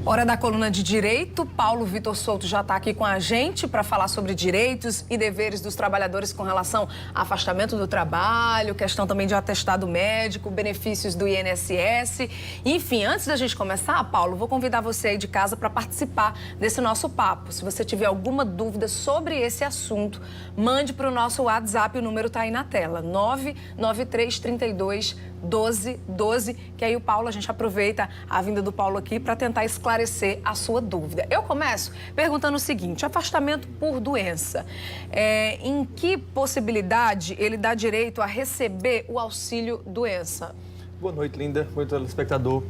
Hora da coluna de direito. Paulo Vitor Souto já está aqui com a gente para falar sobre direitos e deveres dos trabalhadores com relação a afastamento do trabalho, questão também de atestado médico, benefícios do INSS. Enfim, antes da gente começar, Paulo, vou convidar você aí de casa para participar desse nosso papo. Se você tiver alguma dúvida sobre esse assunto, mande para o nosso WhatsApp, o número está aí na tela, 993321212, que aí o Paulo, a gente aproveita a vinda do Paulo aqui para tentar esclarecer a sua dúvida. Eu começo perguntando o seguinte: afastamento por doença, em que possibilidade ele dá direito a receber o auxílio doença? Boa noite, Linda. Boa noite, telespectador.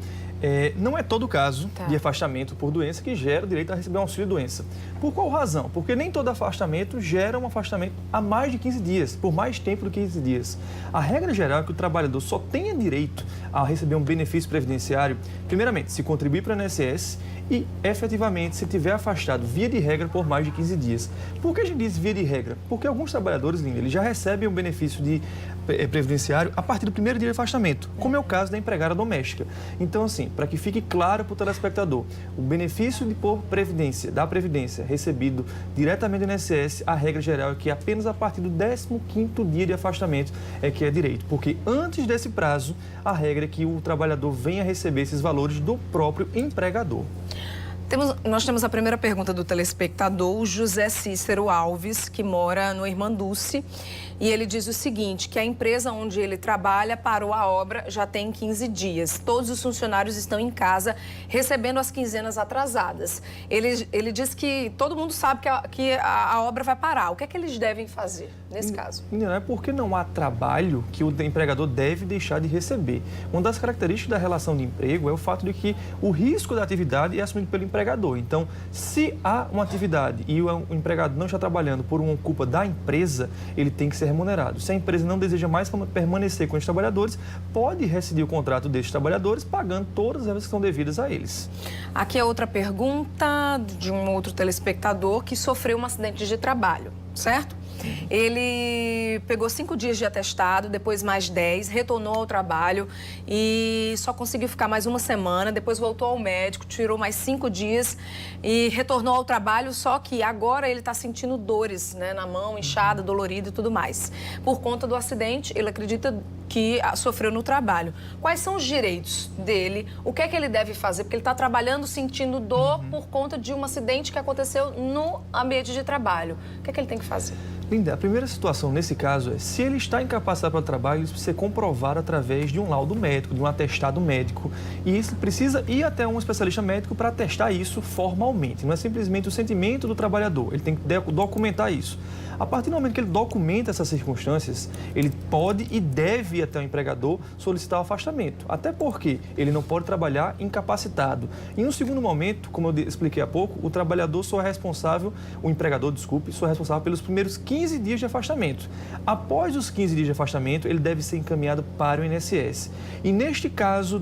Não é todo caso de afastamento por doença que gera o direito a receber um auxílio-doença. Por qual razão? Porque nem todo afastamento gera um afastamento há mais de 15 dias, por mais tempo do que 15 dias. A regra geral é que o trabalhador só tenha direito a receber um benefício previdenciário, primeiramente, se contribuir para o INSS e, efetivamente, se tiver afastado, via de regra, por mais de 15 dias. Por que a gente diz via de regra? Porque alguns trabalhadores, Linda, eles já recebem um benefício previdenciário a partir do primeiro dia de afastamento, como é o caso da empregada doméstica. Então, assim, para que fique claro para o telespectador, o benefício da Previdência recebido diretamente do INSS, a regra geral é que apenas a partir do 15º dia de afastamento é que é direito, porque antes desse prazo, a regra é que o trabalhador venha receber esses valores do próprio empregador. Nós temos a primeira pergunta do telespectador, o José Cícero Alves, que mora no Irmanduce, e ele diz o seguinte, que a empresa onde ele trabalha parou a obra já tem 15 dias. Todos os funcionários estão em casa recebendo as quinzenas atrasadas. Ele diz que todo mundo sabe que a obra vai parar. O que é que eles devem fazer nesse caso? Não é porque não há trabalho que o empregador deve deixar de receber. Uma das características da relação de emprego é o fato de que o risco da atividade é assumido pelo empregador. Então, se há uma atividade e o empregado não está trabalhando por uma culpa da empresa, ele tem que ser remunerado. Se a empresa não deseja mais permanecer com os trabalhadores, pode rescindir o contrato desses trabalhadores, pagando todas as que são devidas a eles. Aqui é outra pergunta de um outro telespectador que sofreu um acidente de trabalho, certo? Ele pegou 5 dias de atestado, depois mais 10, retornou ao trabalho e só conseguiu ficar mais uma semana, depois voltou ao médico, tirou mais 5 dias e retornou ao trabalho, só que agora ele está sentindo dores, né, na mão, inchada, dolorida e tudo mais. Por conta do acidente, ele acredita que sofreu no trabalho. Quais são os direitos dele? O que é que ele deve fazer? Porque ele está trabalhando sentindo dor por conta de um acidente que aconteceu no ambiente de trabalho. O que é que ele tem que fazer? Linda, a primeira situação nesse caso é, se ele está incapacitado para o trabalho, isso precisa ser comprovado através de um laudo médico, de um atestado médico. E isso precisa ir até um especialista médico para atestar isso formalmente. Não é simplesmente o sentimento do trabalhador, ele tem que documentar isso. A partir do momento que ele documenta essas circunstâncias, ele pode e deve ir até o empregador solicitar o afastamento. Até porque ele não pode trabalhar incapacitado. Em um segundo momento, como eu expliquei há pouco, o trabalhador só é responsável, o empregador, desculpe, só é responsável pelos primeiros 15 dias de afastamento. Após os 15 dias de afastamento, ele deve ser encaminhado para o INSS. E neste caso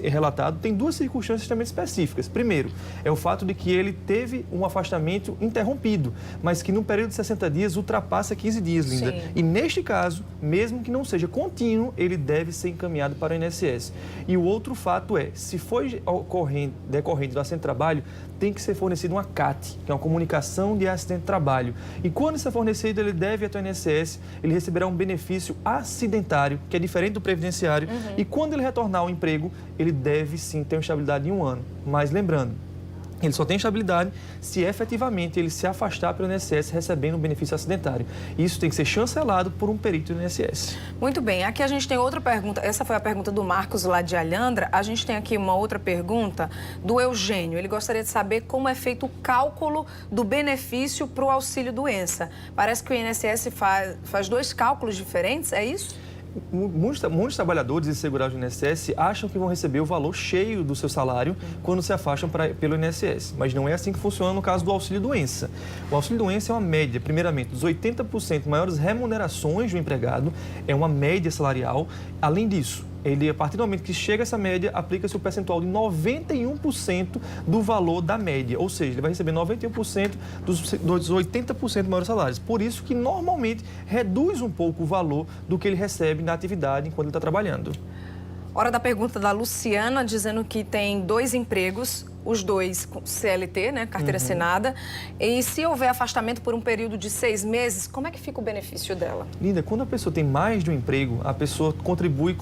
relatado, tem duas circunstâncias extremamente específicas. Primeiro, é o fato de que ele teve um afastamento interrompido, mas que no período de 60 dias ultrapassa 15 dias, Linda. Sim. E neste caso, mesmo que não seja contínuo, ele deve ser encaminhado para o INSS. E o outro fato é, se for decorrente do acidente de trabalho, tem que ser fornecido uma CAT, que é uma comunicação de acidente de trabalho. E quando isso é fornecido, ele deve ir até o INSS, ele receberá um benefício acidentário, que é diferente do previdenciário, e quando ele retornar ao emprego, ele deve sim ter uma estabilidade de 1 ano. Mas lembrando, ele só tem estabilidade se efetivamente ele se afastar pelo INSS recebendo um benefício acidentário. Isso tem que ser chancelado por um perito do INSS. Muito bem, aqui a gente tem outra pergunta. Essa foi a pergunta do Marcos lá de Alhandra. A gente tem aqui uma outra pergunta do Eugênio. Ele gostaria de saber como é feito o cálculo do benefício para o auxílio-doença. Parece que o INSS faz 2 cálculos diferentes, é isso? Muitos trabalhadores e segurados do INSS acham que vão receber o valor cheio do seu salário quando se afastam pelo INSS, mas não é assim que funciona no caso do auxílio-doença. O auxílio-doença é uma média, primeiramente, dos 80% maiores remunerações do empregado, é uma média salarial. Além disso, a partir do momento que chega essa média, aplica-se o percentual de 91% do valor da média. Ou seja, ele vai receber 91% dos 80% maiores salários. Por isso que, normalmente, reduz um pouco o valor do que ele recebe na atividade enquanto ele está trabalhando. Hora da pergunta da Luciana, dizendo que tem 2 empregos. os dois com CLT, né, carteira assinada, e se houver afastamento por um período de 6 meses, como é que fica o benefício dela? Linda, quando a pessoa tem mais de um emprego, a pessoa contribui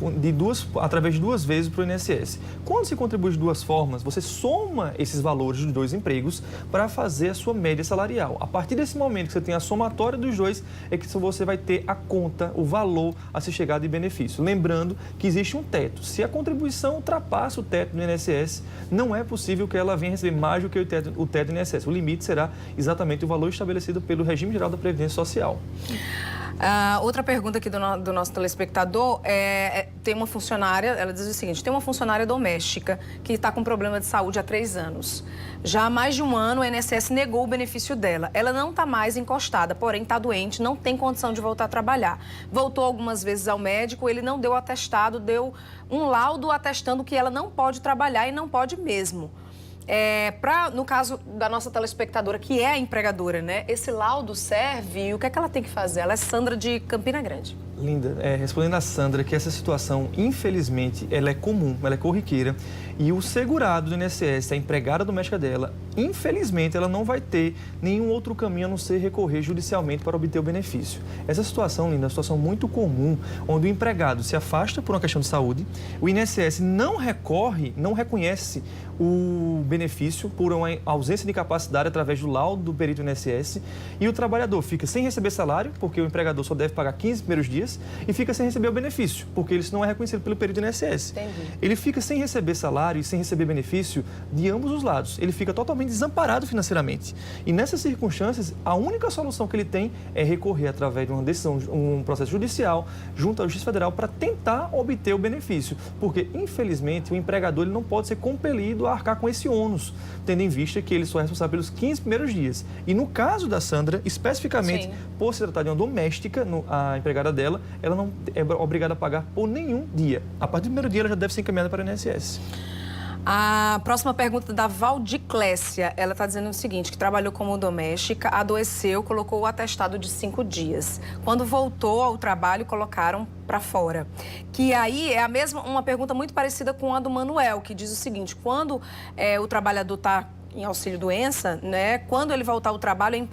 através de 2 vezes para o INSS. Quando se contribui de 2 formas, você soma esses valores dos 2 empregos para fazer a sua média salarial. A partir desse momento que você tem a somatória dos 2, é que você vai ter a conta, o valor a ser chegado de benefício. Lembrando que existe um teto. Se a contribuição ultrapassa o teto do INSS, não é possível que ela venha receber mais do que o teto do INSS. O limite será exatamente o valor estabelecido pelo Regime Geral da Previdência Social. Outra pergunta aqui do nosso telespectador tem uma funcionária, ela diz o seguinte: tem uma funcionária doméstica que está com problema de saúde há 3 anos. Já há mais de um ano o INSS negou o benefício dela. Ela não está mais encostada, porém está doente, não tem condição de voltar a trabalhar. Voltou algumas vezes ao médico, ele não deu atestado, deu um laudo atestando que ela não pode trabalhar e não pode mesmo. No caso da nossa telespectadora, que é a empregadora, né? Esse laudo serve e o que é que ela tem que fazer? Ela é Sandra de Campina Grande. Linda, respondendo a Sandra, que essa situação, infelizmente, ela é comum, ela é corriqueira, e o segurado do INSS, a empregada doméstica dela, infelizmente, ela não vai ter nenhum outro caminho a não ser recorrer judicialmente para obter o benefício. Essa situação, Linda, é uma situação muito comum, onde o empregado se afasta por uma questão de saúde, o INSS não recorre, não reconhece o benefício por uma ausência de capacidade através do laudo do perito do INSS, e o trabalhador fica sem receber salário, porque o empregador só deve pagar 15 primeiros dias, e fica sem receber o benefício, porque ele não é reconhecido pelo perito do INSS. Entendi. Ele fica sem receber salário e sem receber benefício de ambos os lados. Ele fica totalmente desamparado financeiramente. E nessas circunstâncias, a única solução que ele tem é recorrer através de uma decisão, um processo judicial, junto à Justiça Federal, para tentar obter o benefício. Porque, infelizmente, o empregador ele não pode ser compelido a arcar com esse ônus, tendo em vista que ele só é responsável pelos 15 primeiros dias. E no caso da Sandra, especificamente, Sim, por se tratar de uma doméstica, a empregada dela, ela não é obrigada a pagar por nenhum dia. A partir do primeiro dia, ela já deve ser encaminhada para o INSS. A próxima pergunta da Valdiclécia. Ela está dizendo o seguinte, que trabalhou como doméstica, adoeceu, colocou o atestado de 5 dias. Quando voltou ao trabalho, colocaram para fora. Que aí é uma pergunta muito parecida com a do Manuel, que diz o seguinte: quando o trabalhador está em auxílio-doença, né? Quando ele voltar ao trabalho,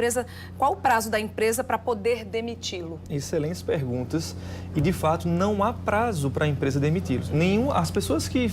qual o prazo da empresa para poder demiti-lo? Excelentes perguntas. E, de fato, não há prazo para a empresa demiti-los. As pessoas que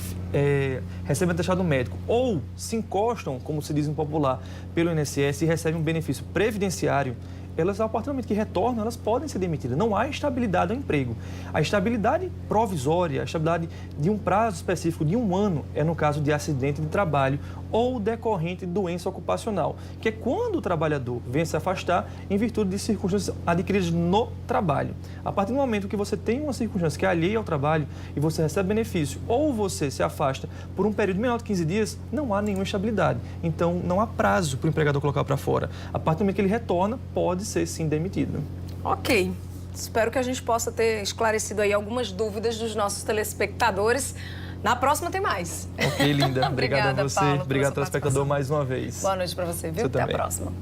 recebem atestado médico ou se encostam, como se diz em popular, pelo INSS e recebem um benefício previdenciário, elas, a partir do momento que retornam, elas podem ser demitidas. Não há estabilidade ao emprego. A estabilidade provisória, a estabilidade de um prazo específico de 1 ano, é no caso de acidente de trabalho ou decorrente de doença ocupacional, que é quando o trabalhador vem se afastar em virtude de circunstâncias adquiridas no trabalho. A partir do momento que você tem uma circunstância que é alheia ao trabalho e você recebe benefício ou você se afasta por um período menor de 15 dias, não há nenhuma estabilidade. Então, não há prazo para o empregador colocar para fora. A partir do momento que ele retorna, pode ser sim demitido. Ok. Espero que a gente possa ter esclarecido aí algumas dúvidas dos nossos telespectadores. Na próxima tem mais. Ok, Linda. Obrigado a você. Paulo, obrigado, telespectador, mais uma vez. Boa noite para você, viu? Você Até também. a próxima.